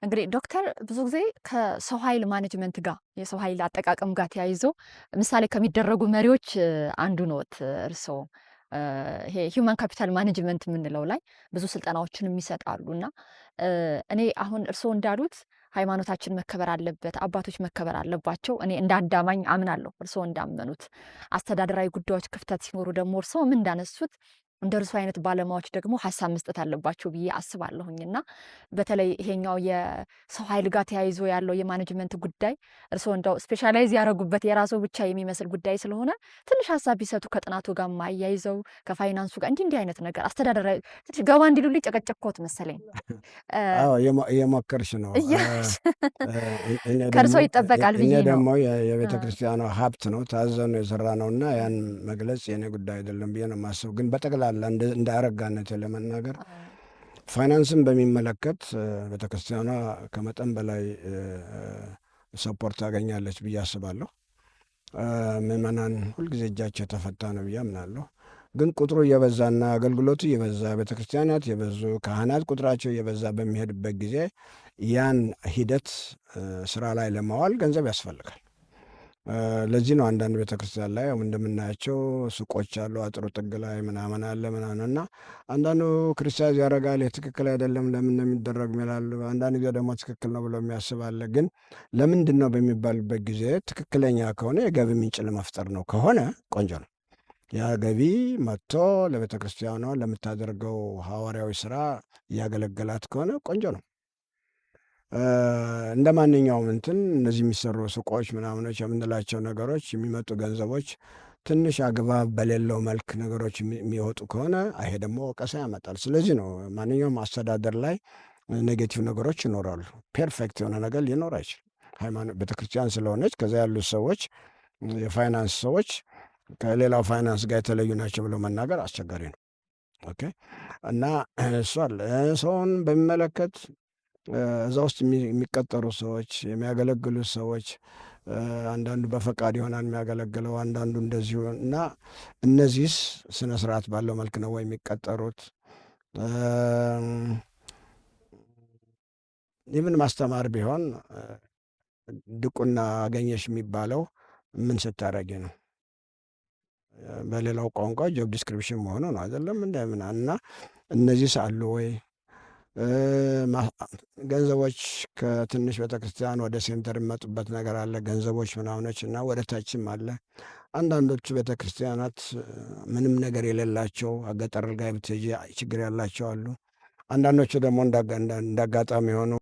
እንግዲህ ዶክተር ብዙ ጊዜ ከሰው ኃይል ማኔጅመንት ጋር የሰው ኃይል አጠቃቀም ጋር ተያይዞ ምሳሌ ከሚደረጉ መሪዎች አንዱ ነዎት እርስዎ። ይሄ ሂውማን ካፒታል ማኔጅመንት የምንለው ላይ ብዙ ስልጠናዎችንም ይሰጣሉ እና እኔ አሁን እርስዎ እንዳሉት ሃይማኖታችን መከበር አለበት፣ አባቶች መከበር አለባቸው። እኔ እንደ አዳማኝ አምናለሁ፣ እርስዎ እንዳመኑት። አስተዳደራዊ ጉዳዮች ክፍተት ሲኖሩ ደግሞ እርስዎም እንዳነሱት እንደ እርሱ አይነት ባለሙያዎች ደግሞ ሀሳብ መስጠት አለባቸው ብዬ አስባለሁኝ እና በተለይ ይሄኛው የሰው ኃይል ጋር ተያይዞ ያለው የማኔጅመንት ጉዳይ እርስዎ እንደው ስፔሻላይዝ ያደረጉበት የራስዎ ብቻ የሚመስል ጉዳይ ስለሆነ ትንሽ ሀሳብ ቢሰጡ ከጥናቱ ጋር ማያይዘው ከፋይናንሱ ጋር እንዲህ አይነት ነገር አስተዳደራዊ ትንሽ ገባ እንዲሉልኝ ጨቀጨቅኩት መሰለኝ። አዎ እየሞከርሽ ነው። እያልሽ እኔ ከእርስዎ ደግሞ ይጠበቃል ብዬ ነው። ደግሞ የቤተ ክርስቲያኗ ሀብት ነው ታዘን የሰራ ነው እና ያን መግለጽ የኔ ጉዳይ አይደለም ብዬ ነው የማስበው። ግን በጠቅላላ እንደ አረጋነት ለመናገር ፋይናንስን በሚመለከት ቤተ ክርስቲያኗ ከመጠን በላይ ሰፖርት ታገኛለች ብዬ አስባለሁ። ምዕመናን ሁልጊዜ እጃቸው የተፈታ ነው ብዬ አምናለሁ። ግን ቁጥሩ እየበዛና አገልግሎቱ እየበዛ ቤተ ክርስቲያናት የበዙ ካህናት ቁጥራቸው እየበዛ በሚሄድበት ጊዜ ያን ሂደት ስራ ላይ ለማዋል ገንዘብ ያስፈልጋል። ለዚህ ነው አንዳንድ ቤተ ክርስቲያን ላይ እንደምናያቸው ሱቆች አሉ፣ አጥሩ ጥግ ላይ ምናምን አለ ምናምን እና አንዳንዱ ክርስቲያን ያደርጋል፣ ትክክል አይደለም ለምን ነው የሚደረግ ይላሉ። አንዳንድ ጊዜ ደግሞ ትክክል ነው ብሎ የሚያስብ አለ። ግን ለምንድን ነው በሚባልበት ጊዜ ትክክለኛ ከሆነ የገቢ ምንጭ ለመፍጠር ነው ከሆነ ቆንጆ ነው። ያ ገቢ መጥቶ ለቤተ ክርስቲያኗ ለምታደርገው ሐዋርያዊ ስራ እያገለገላት ከሆነ ቆንጆ ነው። እንደ ማንኛውም እነዚህ የሚሰሩ ሱቆች ምናምኖች የምንላቸው ነገሮች የሚመጡ ገንዘቦች ትንሽ አግባብ በሌለው መልክ ነገሮች የሚወጡ ከሆነ ይሄ ደግሞ ወቀሳ ያመጣል። ስለዚህ ነው ማንኛውም አስተዳደር ላይ ኔጌቲቭ ነገሮች ይኖራሉ። ፔርፌክት የሆነ ነገር ሊኖር አይችልም። ሃይማኖት ቤተክርስቲያን ስለሆነች ከዛ ያሉት ሰዎች የፋይናንስ ሰዎች ከሌላው ፋይናንስ ጋር የተለዩ ናቸው ብሎ መናገር አስቸጋሪ ነው። ኦኬ እና እሱ አለ። ሰውን በሚመለከት እዛ ውስጥ የሚቀጠሩ ሰዎች የሚያገለግሉ ሰዎች አንዳንዱ በፈቃድ ይሆናል የሚያገለግለው፣ አንዳንዱ እንደዚሁ እና እነዚህስ ስነ ስርዓት ባለው መልክ ነው ወይ የሚቀጠሩት? ይህን ማስተማር ቢሆን ድቁና አገኘሽ የሚባለው ምን ስታረጊ ነው? በሌላው ቋንቋ ጆብ ዲስክሪፕሽን መሆኑ ነው አይደለም እንደምን እና እነዚህስ አሉ ወይ? ገንዘቦች ከትንሽ ቤተክርስቲያን ወደ ሴንተር የሚመጡበት ነገር አለ። ገንዘቦች ምናምኖች እና ወደ ታችም አለ። አንዳንዶቹ ቤተክርስቲያናት ምንም ነገር የሌላቸው ገጠር ጋር ብትሄጂ ችግር ያላቸው አሉ። አንዳንዶቹ ደግሞ እንዳጋጣሚ የሆኑ